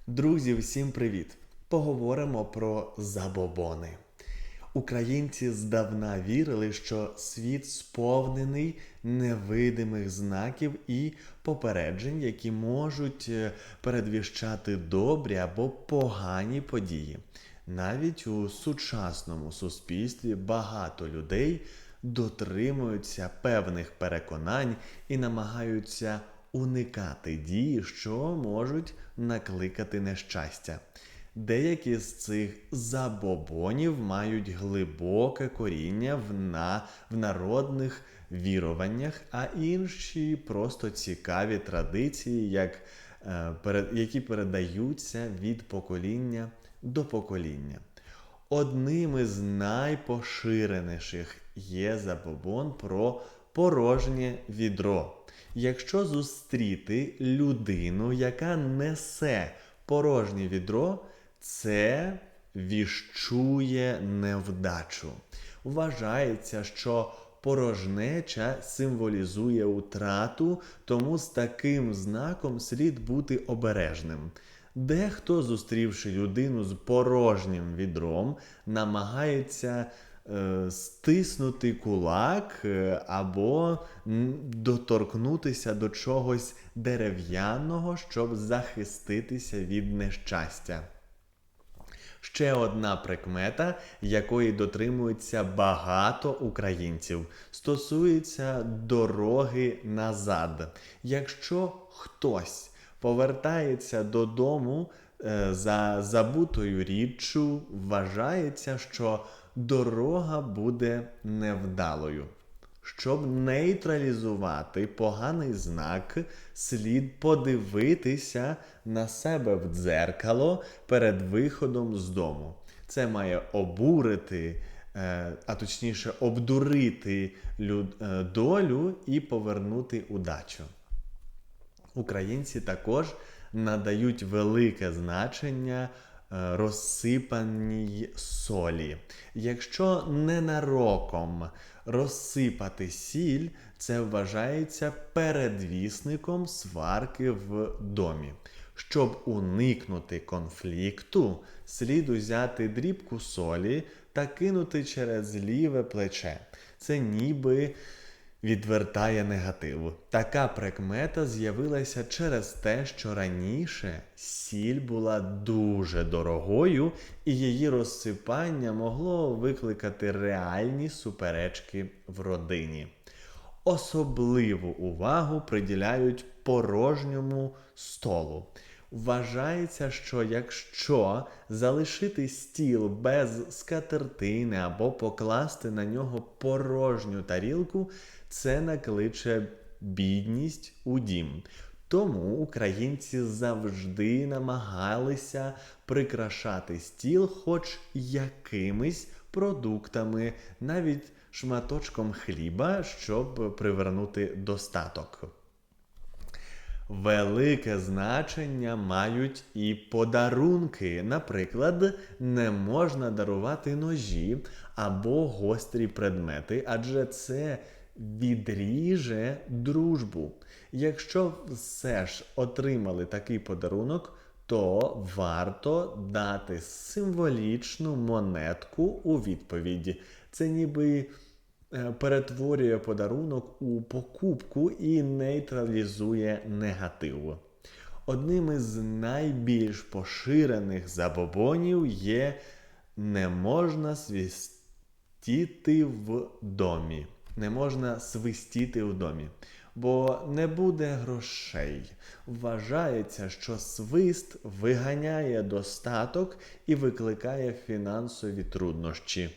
Друзі, всім привіт! Поговоримо про забобони. Українці здавна вірили, що світ сповнений невидимих знаків і попереджень, які можуть передвіщати добрі або погані події. Навіть у сучасному суспільстві багато людей дотримуються певних переконань і намагаються уникати дій, що можуть накликати нещастя. Деякі з цих забобонів мають глибоке коріння в народних віруваннях, а інші просто цікаві традиції, які передаються від покоління до покоління. Одним із найпоширеніших є забобон про порожнє відро. Якщо зустріти людину, яка несе порожнє відро, це віщує невдачу. Вважається, що порожнеча символізує утрату, тому з таким знаком слід бути обережним. Дехто, зустрівши людину з порожнім відром, намагається стиснути кулак або доторкнутися до чогось дерев'яного, щоб захиститися від нещастя. Ще одна прикмета, якої дотримуються багато українців, стосується дороги назад. Якщо хтось повертається додому за забутою річчю, вважається, що дорога буде невдалою. Щоб нейтралізувати поганий знак, слід подивитися на себе в дзеркало перед виходом з дому. Це має обурити, а точніше обдурити долю і повернути удачу. Українці також надають велике значення розсипаній солі. Якщо ненароком розсипати сіль, це вважається передвісником сварки в домі. Щоб уникнути конфлікту, слід узяти дрібку солі та кинути через ліве плече. Це ніби відвертає негатив. Така прикмета з'явилася через те, що раніше сіль була дуже дорогою і її розсипання могло викликати реальні суперечки в родині. Особливу увагу приділяють порожньому столу. Вважається, що якщо залишити стіл без скатертини або покласти на нього порожню тарілку, це накличе бідність у дім. Тому українці завжди намагалися прикрашати стіл хоч якимись продуктами, навіть шматочком хліба, щоб привернути достаток. Велике значення мають і подарунки. Наприклад, не можна дарувати ножі або гострі предмети, адже це відріже дружбу. Якщо все ж отримали такий подарунок, то варто дати символічну монетку у відповідь. Це ніби перетворює подарунок у покупку і нейтралізує негатив. Одним із найбільш поширених забобонів є «не можна свистіти в домі». Не можна свистіти в домі, бо не буде грошей. Вважається, що свист виганяє достаток і викликає фінансові труднощі.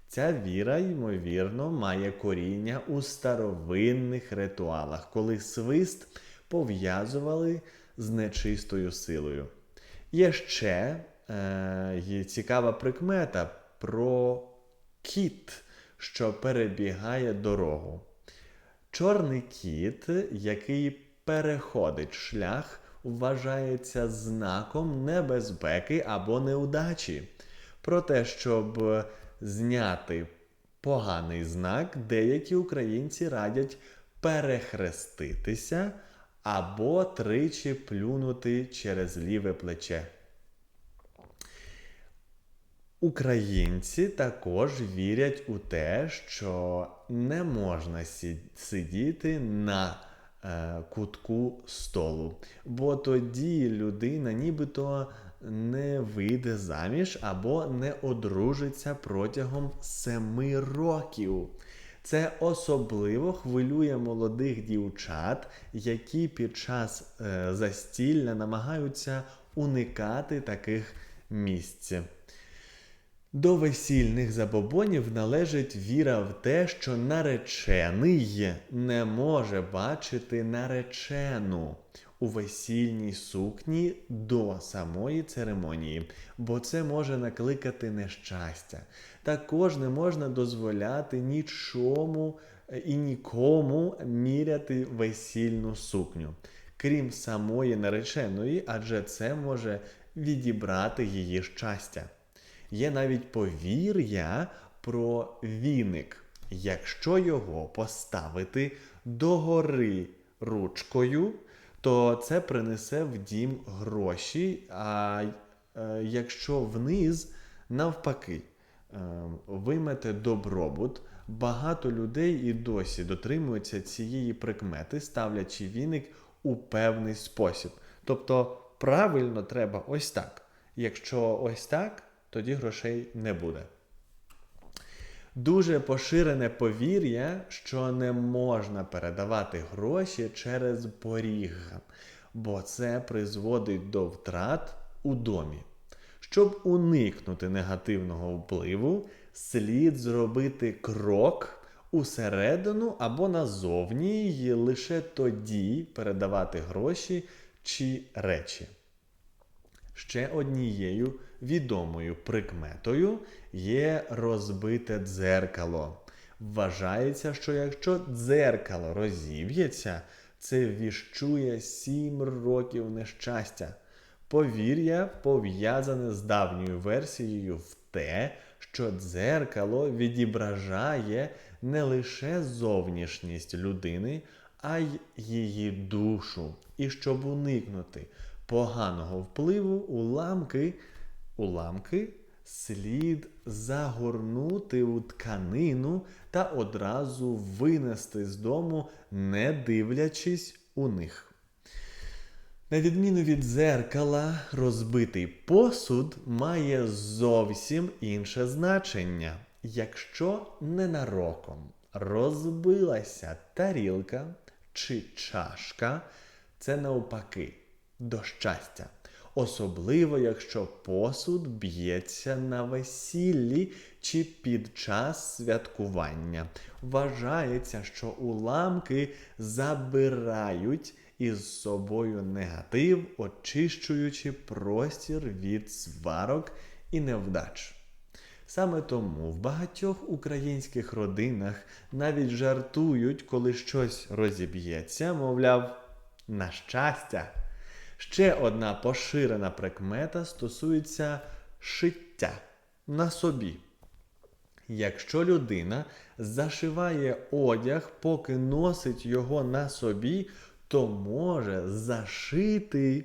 Ця віра, ймовірно, має коріння у старовинних ритуалах, коли свист пов'язували з нечистою силою. Є ще цікава прикмета про кіт, що перебігає дорогу. Чорний кіт, який переходить шлях, вважається знаком небезпеки або неудачі. Проте, щоб зняти поганий знак, деякі українці радять перехреститися або тричі плюнути через ліве плече. Українці також вірять у те, що не можна сидіти на кутку столу, бо тоді людина нібито не вийде заміж або не одружиться протягом 7 років. Це особливо хвилює молодих дівчат, які під час застілля намагаються уникати таких місць. До весільних забобонів належить віра в те, що наречений не може бачити наречену у весільній сукні до самої церемонії, бо це може накликати нещастя. Також не можна дозволяти нічому і нікому міряти весільну сукню, крім самої нареченої, адже це може відібрати її щастя. Є навіть повір'я про віник. Якщо його поставити догори ручкою, то це принесе в дім гроші, а якщо вниз, навпаки, вимете добробут. Багато людей і досі дотримуються цієї прикмети, ставлячи віник у певний спосіб. Тобто правильно треба ось так. Якщо ось так, тоді грошей не буде. Дуже поширене повір'я, що не можна передавати гроші через поріг, бо це призводить до втрат у домі. Щоб уникнути негативного впливу, слід зробити крок усередину або назовні і лише тоді передавати гроші чи речі. Ще однією відомою прикметою є розбите дзеркало. Вважається, що якщо дзеркало розіб'ється, це віщує 7 років нещастя. Повір'я пов'язане з давньою версією в те, що дзеркало відображає не лише зовнішність людини, а й її душу. І щоб уникнути поганого впливу, уламки слід загорнути у тканину та одразу винести з дому, не дивлячись у них. На відміну від дзеркала, розбитий посуд має зовсім інше значення. Якщо ненароком розбилася тарілка чи чашка, це навпаки до щастя. Особливо, якщо посуд б'ється на весіллі чи під час святкування. Вважається, що уламки забирають із собою негатив, очищуючи простір від сварок і невдач. Саме тому в багатьох українських родинах навіть жартують, коли щось розіб'ється, мовляв, на щастя. Ще одна поширена прикмета стосується шиття на собі. Якщо людина зашиває одяг, поки носить його на собі, то може зашити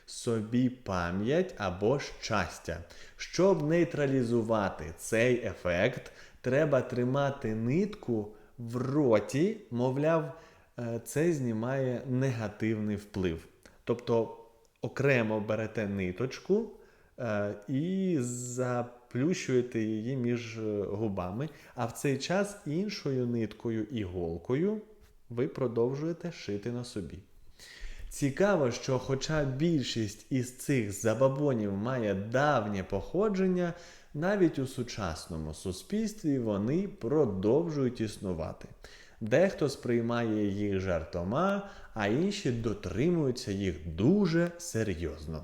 собі пам'ять або щастя. Щоб нейтралізувати цей ефект, треба тримати нитку в роті, мовляв, це знімає негативний вплив. Тобто окремо берете ниточку і заплющуєте її між губами, а в цей час іншою ниткою іголкою ви продовжуєте шити на собі. Цікаво, що хоча більшість із цих забобонів має давнє походження, навіть у сучасному суспільстві вони продовжують існувати. Дехто сприймає їх жартома, а інші дотримуються їх дуже серйозно.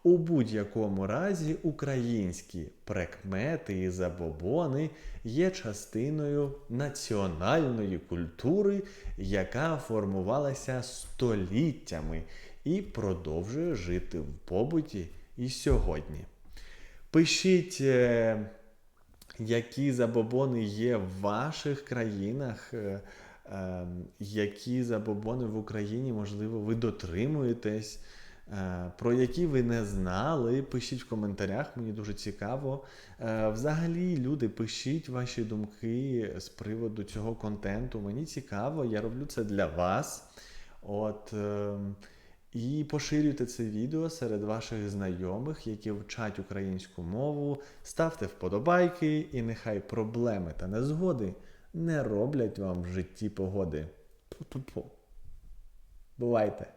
У будь-якому разі українські прикмети і забобони є частиною національної культури, яка формувалася століттями і продовжує жити в побуті і сьогодні. Пишіть, які забобони є в ваших країнах, які забобони в Україні, можливо, ви дотримуєтесь, про які ви не знали, пишіть в коментарях, мені дуже цікаво. Взагалі, люди, пишіть ваші думки з приводу цього контенту, мені цікаво, я роблю це для вас. І поширюйте це відео серед ваших знайомих, які вчать українську мову, ставте вподобайки, і нехай проблеми та незгоди не роблять вам в житті погоди. Пу-пу-пу. Бувайте!